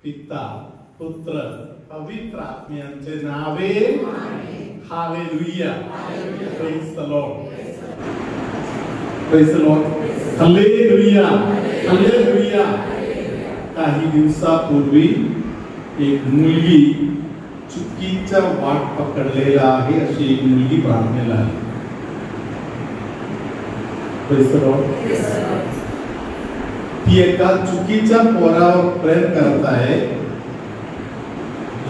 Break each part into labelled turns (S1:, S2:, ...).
S1: पिता पुत्र पवित्र आत्म्यांचे नावे hallelujah praise the Lord praise the Lord hallelujah hallelujah काही दिवसापूर्वी एक मुलगी चुकीचा वाट पकडलेला आहे अशी एक मुलगी प्रार्थनेला आली प्रेज द लॉर्ड ती एका चुकीच्या पोरावर प्रेम करत आहे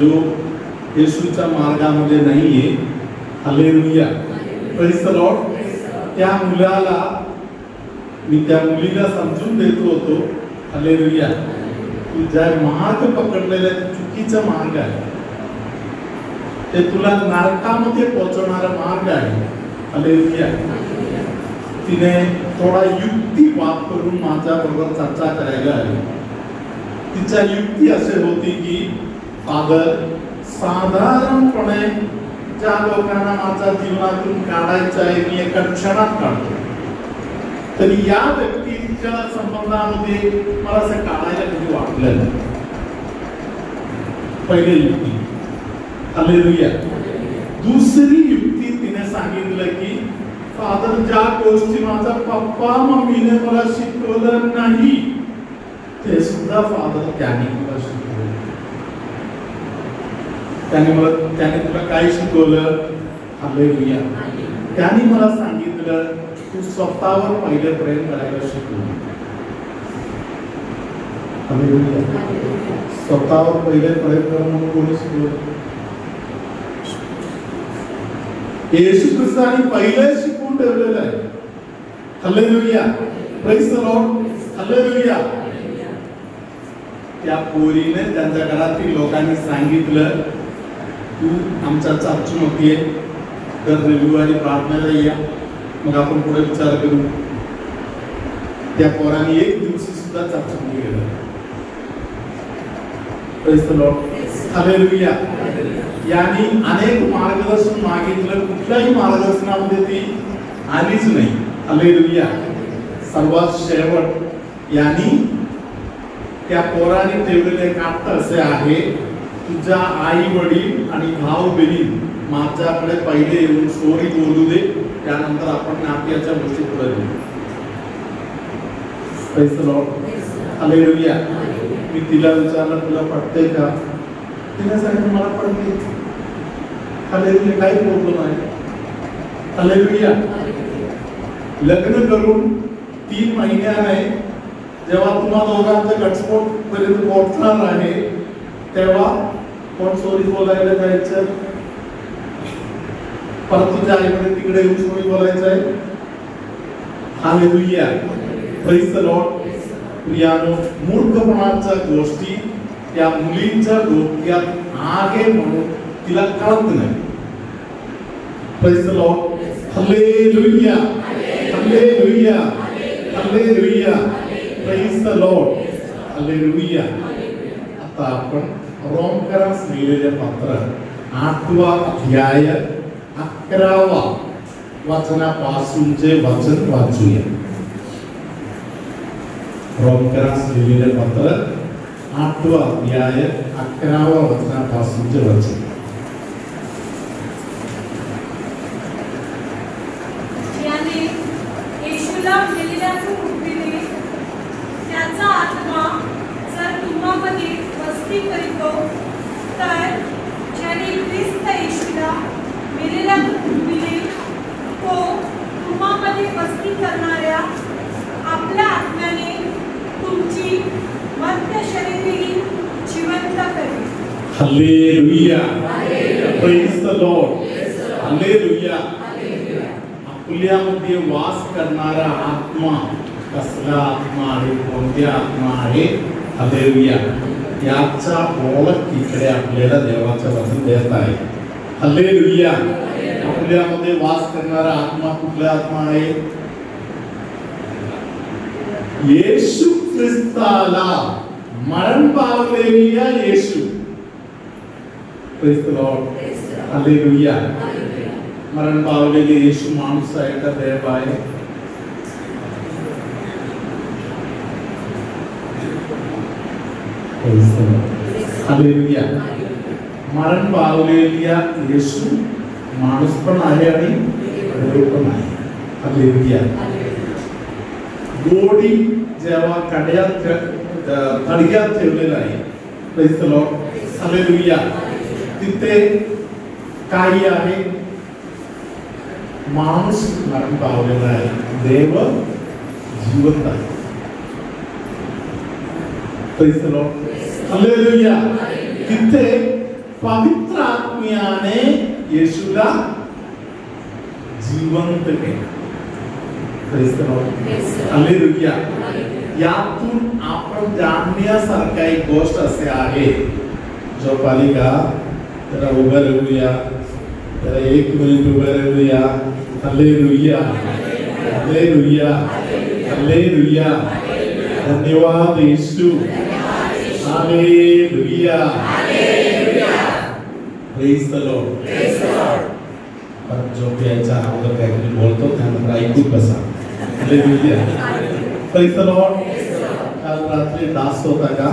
S1: जो येशूच्या मार्गामध्ये नाहीये हालेलुया प्रेज द लॉर्ड त्या मुलाला मी त्या मुलीला समजून देतो होतो हालेलुया तू ज्या मार्ग पकडलेला चुकीचा मार्ग आहे ते तुला नरकामध्ये पोहोचवणारा मार्ग आहे हालेलुया तिने थोडा युक्ती वापरून माझ्या बरोबर चर्चा करायला आली तिच्या युक्ती असे होती की फादर साधारणपणे ज्या लोकांना माझ्या जीवनातून काढायचं आहे मी एका क्षणात काढतो तरी या व्यक्तीच्या संबंधामध्ये मला असं काढायला कधी वाटलं नाही पहिली युक्ती हालेलुया दुसरी युक्ती तिने सांगितलं की फादर ज्या गोष्टी माझा पप्पा मम्मीने मला शिकवलं नाही ते सुद्धा फादर त्याने मला शिकवलं त्याने तुला काय शिकवलं हालेलुया त्याने मला सांगितलं तू स्वतःवर पहिले प्रेम करायला शिकव हालेलुया स्वतःवर पहिले प्रेम कर म्हणून कोणी शिकवलं येशू ख्रिस्ताने पहिले शिकवून ठेवलेलं आहे hallelujah praise the Lord hallelujah त्या पोरीने त्यांच्या घरातील लोकांनी सांगितलं तू आमच्या चर्चमध्ये ये दर रविवारी प्रार्थनेला या मग आपण पुढे विचार करू त्या पोराने एक दिवशी सुद्धा चर्चमध्ये गेलं प्रेज द लॉर्ड हालेलुया यांनी अनेक मार्गदर्शन मागितलं कुठल्याही मार्गदर्शनामध्ये ती आलीच नाही हालेलुया सर्वात शेवट यांनी त्या पोराने ठेवलेले काट असे आहे तुझ्या आई वडील आणि भाऊ बहीण माझ्याकडे पहिले येऊन स्टोरी बोलू दे त्यानंतर आपण नाट्याच्या गोष्टी पुढे देऊ प्रेज द लॉर्ड हालेलुया मी तिला विचारलं तुला पटते का तिने सांगितलं मला पडते हालेलुया काही प्रॉब्लेम आहे हालेलुया लग्न करून 3 महिन्याने जेव्हा तुम्हा दोघांचा घटस्फोट पर्यंत पोहोचणार आहे तेव्हा कोण स्टोरी बोलायला जायचं परत तुझ्या आईकडे तिकडे येऊन स्टोरी बोलायचं आहे हालेलुया प्रेज द लॉर्ड प्रियानो मूर्खपणाच्या गोष्टी त्या मुलींच्या डोक्यात आगे म्हणून तिला कळत नाही praise the Lord hallelujah hallelujah hallelujah praise the Lord hallelujah आता आपण रोमकरास लिहिलेले पत्र 8वा अध्याय 11वा वचनापासूनचे वचन वाचूया रोमकरास लिहिलेले पत्र 8वा अध्याय 11वा वचनापासूनचे वचन
S2: याने येशूला मेलेल्यातून उठविले त्याचा आत्मा जर तुम्हामध्ये वस्ती करीतो तर ज्याने ख्रिस्त येशूला मेलेल्यातून उठविले तो तुम्हामध्ये वस्ती करणाऱ्या आपल्या आत्म्याने तुमची मर्त्य शरीरही जिवंत करेल
S1: hallelujah praise the Lord hallelujah आपल्यामध्ये वास करणारा आत्मा कसला आत्मा आहे कोणत्या आत्मा आहे हालेलुया याचा ओळख इकडे आपल्याला देवाचं वचन देत आहे हालेलुया आपल्यामध्ये वास करणारा आत्मा कुठला आत्मा आहे येशू ख्रिस्ताला मरण पावलेल्या येशू प्रेज द लॉर्ड हालेलुया मरण पावलेले येशू माणूस आहे का देव आहे प्रेज द लॉर्ड हालेलुया. मरण पावलेल्या येशू माणूस पण आहे आणि देव पण आहे. हालेलुया. गोडी जेव्हा थडग्यात ठेवलेला आहे, प्रेज द लॉर्ड, हालेलुया, तिथे काही आहे, माणूस मरण पावलेला आहे, देव जिवंत आहे. Praise the Lord, hallelujah. तिथे पवित्र आत्म्याने येशूला जिवंत केले. Praise the Lord, hallelujah. यातून आपण जाणण्यासारखा एक गोष्ट असे आहे, जो पालिका जरा उभं राहूया, जरा 1 मिनिट उभं राहूया. Hallelujah, hallelujah, hallelujah. धन्यवाद येशू. Hallelujah, praise the Lord. पण जो प्यायचा अगोदर काहीतरी बोलतो त्यानंतर ऐकून बसा. Hallelujah, praise the Lord. काल रात्री दास होता का?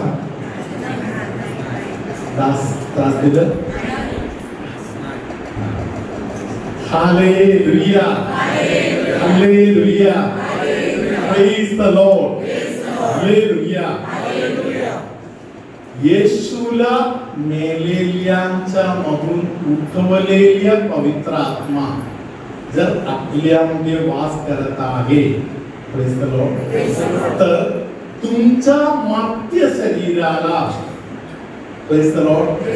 S1: दास त्रास दिलं? Hallelujah, hallelujah, praise the Lord. Hallelujah. येशूला मेलेल्यांच्या मधून उठवलेल्या पवित्र आत्मा जर आपल्यामध्ये वास करत आहे, प्रेज द लॉर्ड, तर तुमच्या मर्त्य शरीराला, प्रेज द लॉर्ड,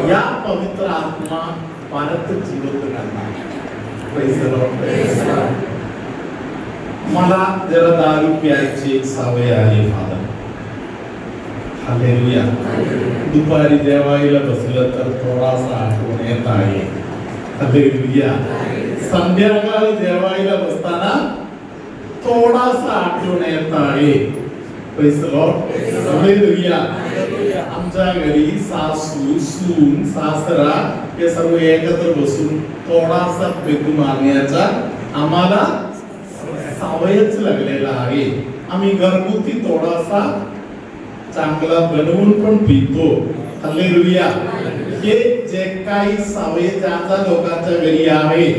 S1: या पवित्र आत्मा परत जिवंत करणार. Praise the Lord. मला जरा दारू प्यायची एक सवय आहे फादर. हालेलुया. दुपारी जेवायला बसलं तर थोडासा आठवण येत आहे. हालेलुया. संध्याकाळी जेवायला बसताना थोडासा आठवण येत आहे. Praise the Lord. हालेलुया. आमच्या घरी सासू, सून, सासरा हे सर्व एकत्र बसून थोडासा पेटू मारण्याचा आम्हाला सवयच लागलेला आहे. आम्ही घरगुती थोडासा चांगला बनवून पण पितो. हालेलुया. हे जे काही सवय ज्याचा लोकांच्या घरी आहे,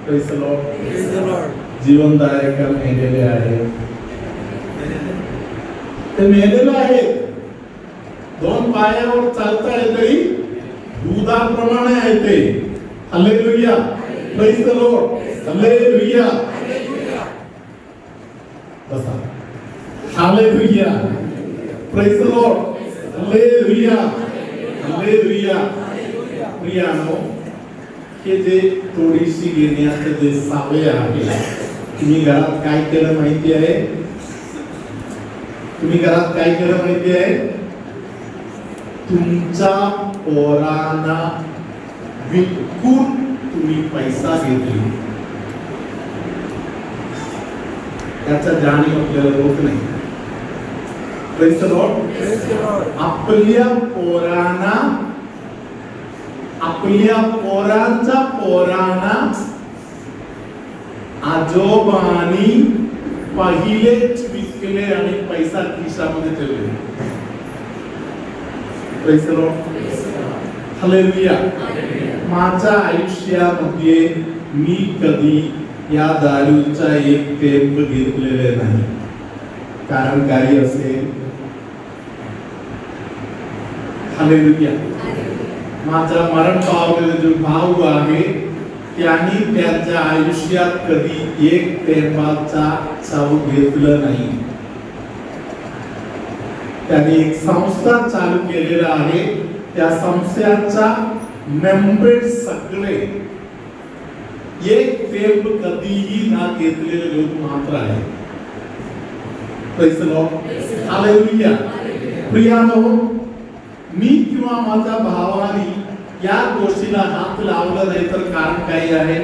S1: प्रेज द लॉर्ड, जिवंत आहे का मेलेले आहे? ते मेलेले आहेत. 2 पायावर चालता येतही दुधाप्रमाणे आहे ते. Hallelujah, praise the Lord. Hallelujah. बसा. Hallelujah, praise the Lord. Hallelujah, hallelujah. प्रियानो, हे जे थोडीशी घेण्याचं जे सवय आहे, तुम्ही घरात काय केलं माहिती आहे? तुम्ही घरात काय केलं माहिती आहे? तुमच्या पोरांना विकून तुम्ही पैसा घेतली. त्याचा जाणीव आपल्याला होत नाही. Praise the Lord. आपल्या पोरांना, आपल्या पोरांच्या पोरांना आजोबांनी पहिलेच विकले आणि पैसा खिशामध्ये ठेवले. Praise the Lord. हालेलुया. माझ्या आयुष्यामध्ये मी कधी या दारूचा एक थेंब घेतलेले नाही. कारण काही असेल. हालेलुया. माझा मरण पावलेला जो भाऊ आहे, त्यांनी त्यांच्या आयुष्यात कधी एक थेंबाचा चाव घेतलं नाही. त्यांनी एक संस्था चालू केलेला आहे. त्या संस्थेचा मेंबर सगळे एक थेंब कधीही ना घेतलेले लोक मात्र आहे. Praise the Lord. हालेलुया. प्रियानो, मी किंवा माझ्या भावाने या गोष्टीला हात लावला नाही तर कारण काय आहे?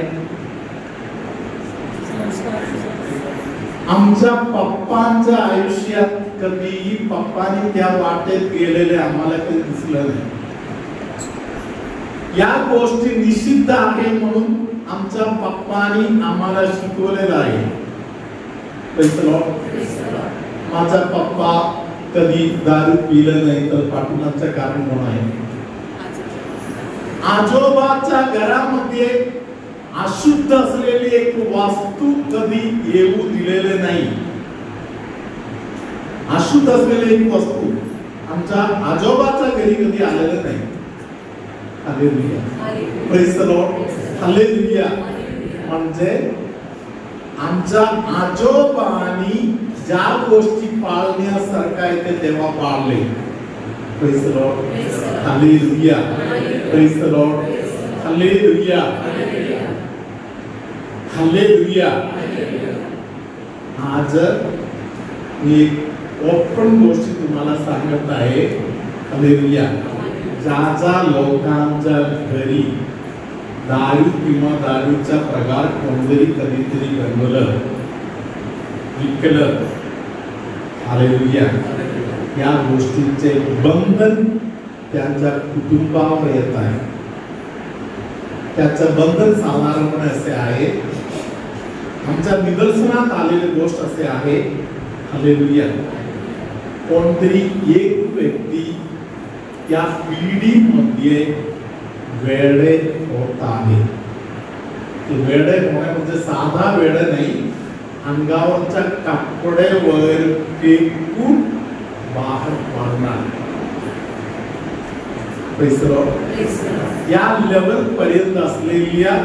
S1: आमच्या पप्पांच्या आयुष्यात कधीही पप्पांनी त्या वाटेत गेलेले आम्हाला कधी दिसलं नाही. या गोष्टी निषिद्ध आहे म्हणून आमच्या पप्पांनी आम्हाला शिकवलेलं आहे. Praise the Lord. माझा पप्पा कधी दारू पिलं नाही तर पाठवण्याचं कारण कोण आहे? आजोबाच्या घरामध्ये अशुद्ध असलेली एक वास्तू कधी येऊ दिलेले नाही. अशुद्ध असलेली एक वस्तू आमच्या आजोबाच्या घरी कधी आलेलं नाही. Hallelujah, praise the Lord, hallelujah. म्हणजे आमच्या आजोबांनी ज्या गोष्टी पाळण्यासारखा आहे ते तेव्हा पाळले. Praise the Lord, hallelujah, praise the Lord, hallelujah, hallelujah. आज मी ओपन गोष्टी तुम्हाला सांगत आहे. हालेलुया. ज्या लोकांच्या घरी दारू किंवा दारूचा प्रकार कोणतरी कधीतरी बनवलं, विकलं, हालेलुया, या गोष्टीचे बंधन त्यांच्या कुटुंबावर येत आहे. त्याचं बंधन साधारणपणे असे आहे, आमच्या निदर्शनात आलेली गोष्ट असे आहे, हालेलुया, कोणतरी एक व्यक्ती या पिढीमध्ये वेडे होत आहे. वेडे होणे म्हणजे साधा वेडे नाही, अंगावरच्या कपडे वगैरे फेकून बाहेर पडणार. या लेवल पर्यंत असलेल्या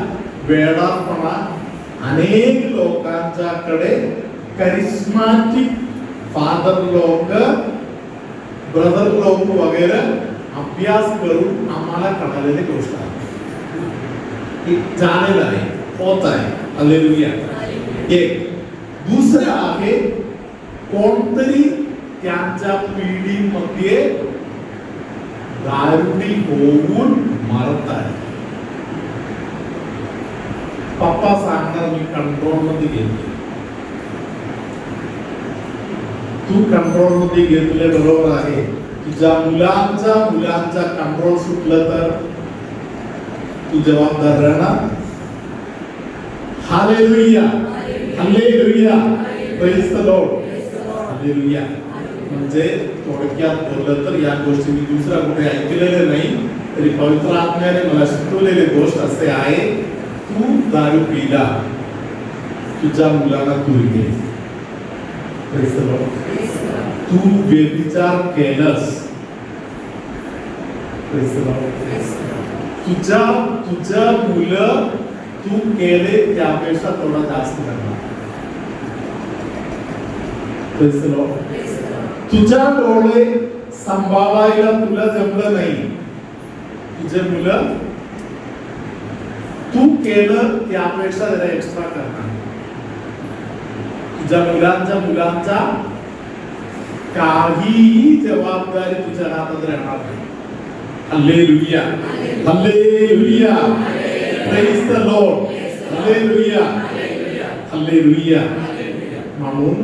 S1: वेडापणा अनेक लोकांच्याकडे करिश्माटिक फादर लोक, ब्रदर लोक वगैरे अभ्यास करून आम्हाला कळालेली गोष्ट आहे, झालेलं आहे, होत आहे. हालेलुया. एक दुसरं आहे, कोणतरी त्यांच्या पिढीमध्ये दारुडी होऊन मरत आहे. पप्पा सांगणार मी कंट्रोल मध्ये घेतले, तू कंट्रोल मध्ये घेतले, बरोबर आहे. तुझ्या मुलांचा कंट्रोल सुटलं तर तू जबाबदार राहणार. Hallelujah, hallelujah, praise the Lord, hallelujah. म्हणजे थोडक्यात बोललं तर या गोष्टी मी दुसरा कुठे ऐकलेले नाही, तरी पवित्र आत्म्याने मला शिकवलेली गोष्ट असे आहे, तू दारू पिला, तुझ्या मुलांना दूर घे. Praise the Lord. तू व्यभिचार केलंस, तुझ्या मुलं तू केले त्यापेक्षा थोडा जास्त करणार. तुझ्या डोळे सांभाळायला तुला जमलं नाही, तुझे मुलं तू केलं त्यापेक्षा जरा एक्स्ट्रा करणार. तुझ्या मुलांचा काहीही जबाबदारी तुझ्या हातात राहणार नाही. Hallelujah, hallelujah, praise the Lord, hallelujah, hallelujah. म्हणून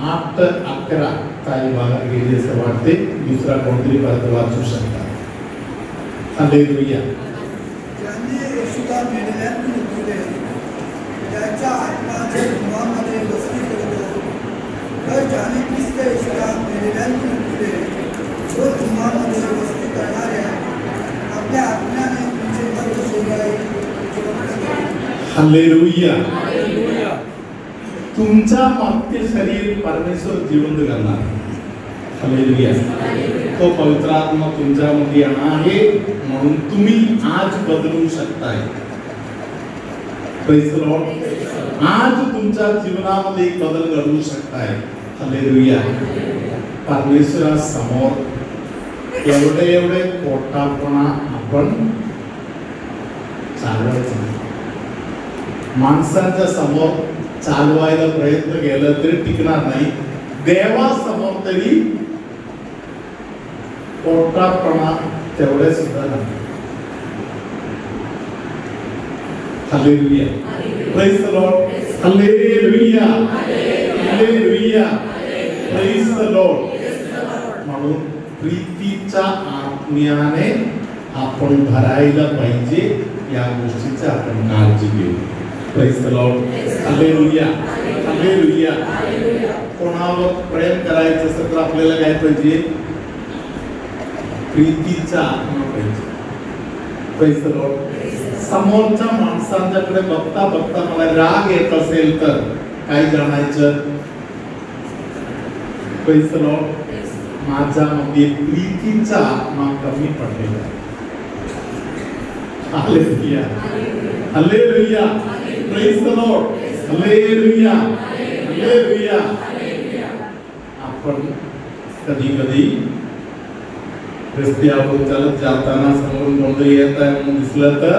S1: 8-11 काही भागात गेले असं वाटते, दुसरा कोणतरी पर्यंत वाचू शकता. हालेलुया.
S3: ज्यांनी येशूला मेलेल्यांतून उठवले, ज्याच्या आत्म्याचे धुमामध्ये वसती करतो, तर ज्याने ख्रिस्त येशूला मेलेल्यांतून उठवले, तो धुमामध्ये वसती करणाऱ्या आपल्या आत्म्याने तुमचे मर्द शोधाय.
S1: हालेलुया. तुमचा मागचे शरीर परमेश्वर जिवंत करणार. हालेलुया. तो पवित्र आत्मा तुमच्यामध्ये आहे, म्हणून तुम्ही आज बदलू शकताय. Praise the Lord. आज तुमच्या जीवनामध्ये एक बदल घडवू शकताय. हालेलुया. परमेश्वरासमोर एवढे खोटापणा आपण चालवायचा. माणसाच्या समोर चालवायला प्रयत्न केला तरी टिकणार नाही, देवासमोर तरी खोटापणा तेवढे सुद्धा नाही. Hallelujah. Praise the Lord. Hallelujah, hallelujah, praise the Lord. म्हणून प्रीतीच्या आत्म्याने आपण भरायला पाहिजे, या गोष्टीची आपण काळजी घेऊ. Praise the Lord, hallelujah, hallelujah. कोणावर प्रेम करायचं असेल तर आपल्याला काय पाहिजे? प्रीतीचा आत्मा पाहिजे. Praise the Lord. समोरच्या माणसांच्याकडे बघता बघता मला राग येत असेल तर काय जाणायचं? Praise the Lord. माझ्यामध्ये प्रीतीचा आत्मा कमी पडलेला. Hallelujah, hallelujah. Praise the Lord, hallelujah, hallelujah. आपण कधी कधी रस्त्यावर चालत जाताना समोरून कोणतरी येत आहे म्हणून दिसलं तर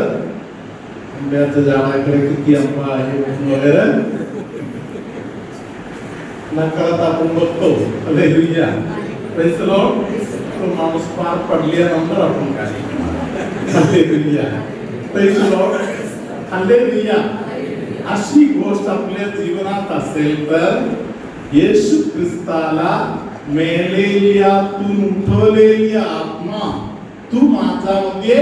S1: आंब्याच्या झाडाकडे किती आंबा आहे वगैरे नकळत आपण बघतो. Hallelujah, praise the Lord. तो माणूस पार पडल्यानंतर आपण काय? Hallelujah, praise the Lord, hallelujah. अशी गोष्ट आपल्या जीवनात असेल तर येशू ख्रिस्ताला मेलेल्यातून उठवलेली आत्मा तू माझ्यामध्ये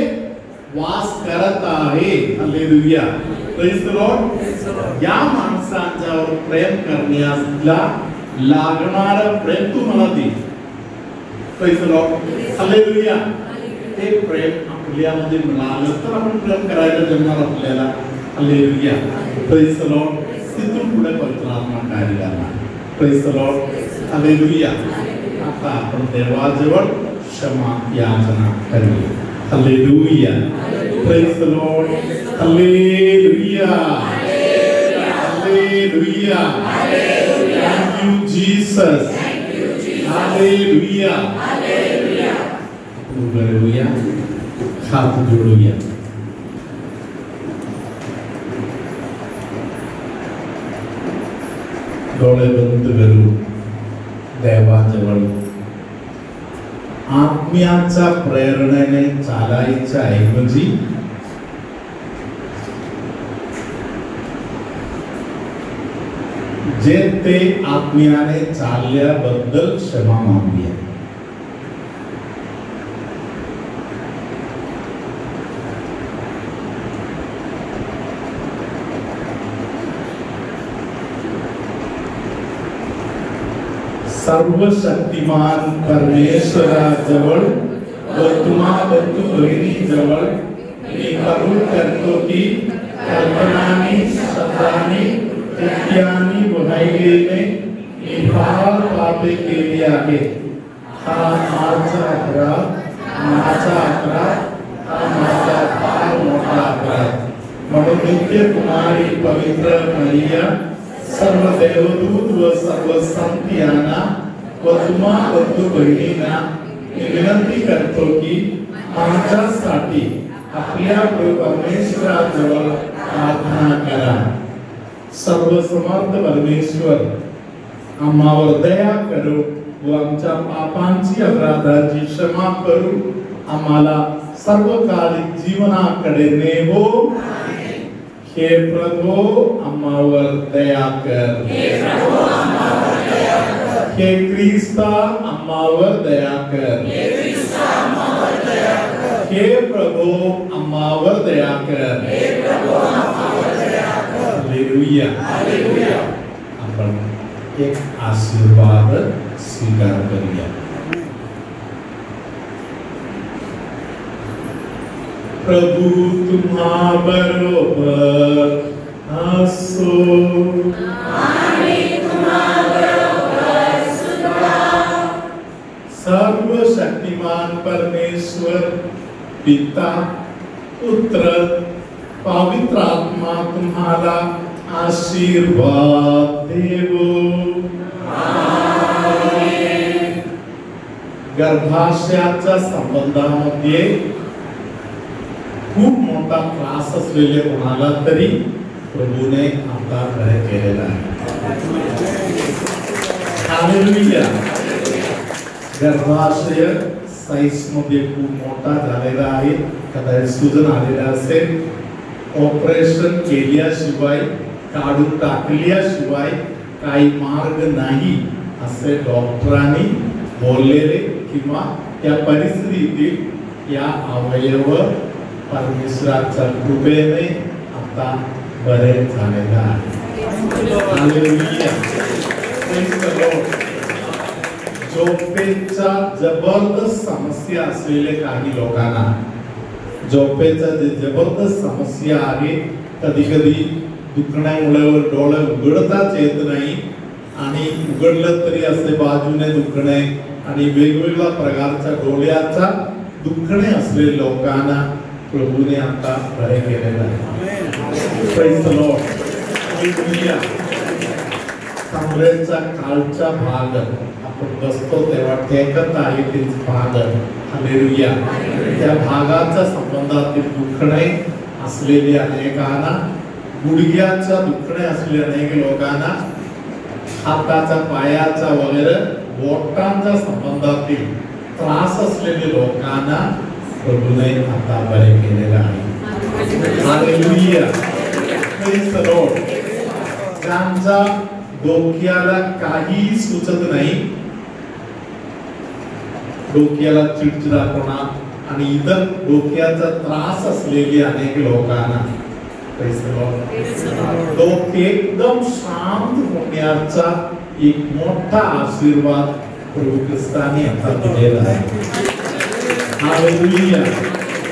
S1: वास करत आहे. Hallelujah, praise the Lord. या माणसांच्यावर प्रेम करण्याला लागणारं प्रेम तू मला दे. Praise the Lord, hallelujah. ते प्रेम आपल्यामध्ये मिळालं तर आपण प्रेम करायला जमणार आपल्याला. Hallelujah, praise the Lord. तिथून पुढे पवित्र आत्मा कार्य करणार. Praise the Lord, hallelujah. आता आपण देवाजवळ क्षमा याचना करूया. Hallelujah, praise the Lord, hallelujah, hallelujah. Thank you Jesus, hallelujah. Hallelujah. हात जोडूया. डोळे बंद करू. देवाजवळ आत्म्याच्या प्रेरणेने चालायच्या ऐवजी जे ते आत्म्याने चालल्याबद्दल क्षमा मागूया. सर्वशक्तिमान परमेश्वराजवळ व तुम्हा बंधू बहिणीजवळ मी कबूल करतो की कल्पनाने, शब्दाने, कृत्याने, वाहिनीने मी फार पापे केली आहेत. हा माझा अपराध, माझा अपराध, हा माझा फार मोठा अपराध. म्हणून नित्य कुमारी पवित्र मरिया, सर्व देवदूत व सर्व संत यांना व तुम्हा बंधू बहिणींना मी विनंती करतो की माझ्यासाठी आपल्या परमेश्वराजवळ प्रार्थना करा. सर्वसमर्थ परमेश्वर आम्हावर दया करो व आमच्या पापांची, अपराधाची क्षमा करू. आम्हाला सर्वकालिक जीवनाकडे नेवो. हे प्रभु आम्हावर दया कर. हे ख्रिस्ता आम्हावर दया कर. हे प्रभु आम्हावर दया कर. हालेलुया. आपण एक आशीर्वाद स्वीकार करूया. प्रभु तुम्हा बरोबर असो. सर्वशक्तिमान परमेश्वर पिता, पुत्र, पवित्र आत्मा तुम्हाला आशीर्वाद देवो. गर्भाशयाच्या संबंधामध्ये खूप मोठा त्रास असलेले कोणाला तरी प्रभूने आता ग्रह केलेला आहे. हालेलुया. गर्भाशय साईज मध्ये खूप मोठा झालेला आहे. कदाचित सुजन आलेला असेल. ऑपरेशन केल्याशिवाय, काढून टाकल्याशिवाय काही मार्ग नाही असे डॉक्टरांनी बोललेले किंवा त्या परिस्थितीत या अवयव परमेश्वराच्या कृपेने आता बरे झालेलं आहे. हालेलुया. Praise the Lord. झोपेचा जबरदस्त समस्या असलेले काही लोकांना झोपेचा जे जबरदस्त समस्या आहे, कधी कधी दुखण्यामुळे डोळे उघडताच येत नाही आणि उघडलं तरी असे बाजूने दुखणे आणि वेगवेगळ्या प्रकारच्या डोळ्याचा दुखणे असलेल्या लोकांना प्रभूने आता बरे केलेलं आहे. Praise the Lord. हालेलुया. कमरेचा खालचा भाग आपण बसतो तेव्हा टेकत आहे ते भाग, हालेलुया, त्या भागाच्या संबंधातील दुखणे असलेले अनेकांना, गुडघ्याचा दुखणे असलेले अनेक लोकांना, हाताचा पायाचा वगैरे बोटांच्या संबंधातील त्रास असलेले लोकांना प्रभूने आता बरे केलेले आहे. हालेलुया. Praise the Lord. ज्यांच्या डोक्याला काही सुचत नाही, डोक्याला चिडचिडापणा आणि इतर डोक्याचा त्रास असलेले अनेक लोकांना डोके एकदम शांत होण्याचा एक मोठा आशीर्वाद प्रभू ख्रिस्ताने आता दिलेला आहे. हालेलुया.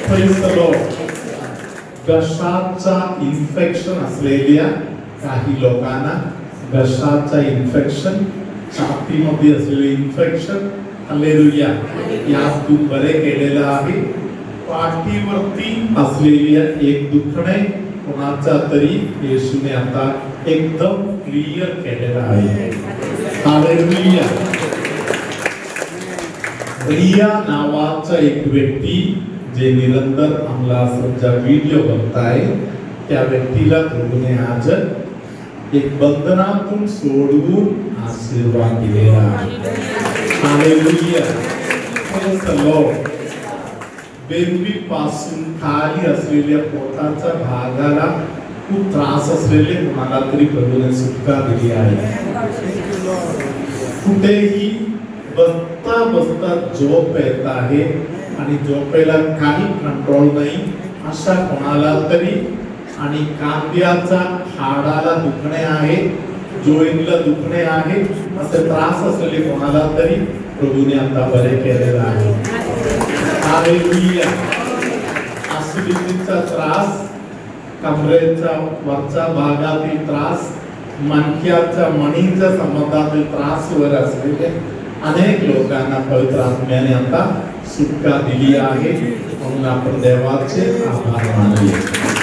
S1: Praise the Lord. घशाचा इन्फेक्शन असलेल्या काही लोकांना, घशाचा इन्फेक्शन, छातीमध्ये असलेले इन्फेक्शन, हालेलुया, यातून बरे केलेलं आहे. पाठीवरती असलेल्या एक दुखणे कोणाचा तरी येशूने आता एकदम क्लिअर केलेला आहे. हालेलुया. रिया नावाचा एक व्यक्ती जे निरंतर आम्हाला सध्या व्हिडिओ बघताय, त्या व्यक्तीला प्रभूने आज एक बंधनातून सोडवून आशीर्वाद दिलेला आहे. हालेलुया. Praise the Lord. बेंबीपासून खाली असलेल्या पोटाच्या भागाला खूप त्रास असलेले कोणाला तरी प्रभूने सुटका दिली आहे. कुठेही बसता बसता झोप येत आहे आणि झोपेला काही कंट्रोल नाही अशा कोणाला तरी, आणि कांद्याचा हाडाला दुखणे आहे, जोईनला दुखणे आहे, असे त्रास असलेले कोणाला तरी प्रभूने आता बरे केलेला आहे. हालेलुया. ऍसिडिटीचा त्रास, कमरेच्या वरच्या भागातील त्रास, मणक्याच्या मणीच्या संबंधातील त्रास वर असलेले अनेक लोकांना पवित्र आत्म्याने आता सुटका दिली आहे. म्हणून आपण देवाचे आभार मानूया.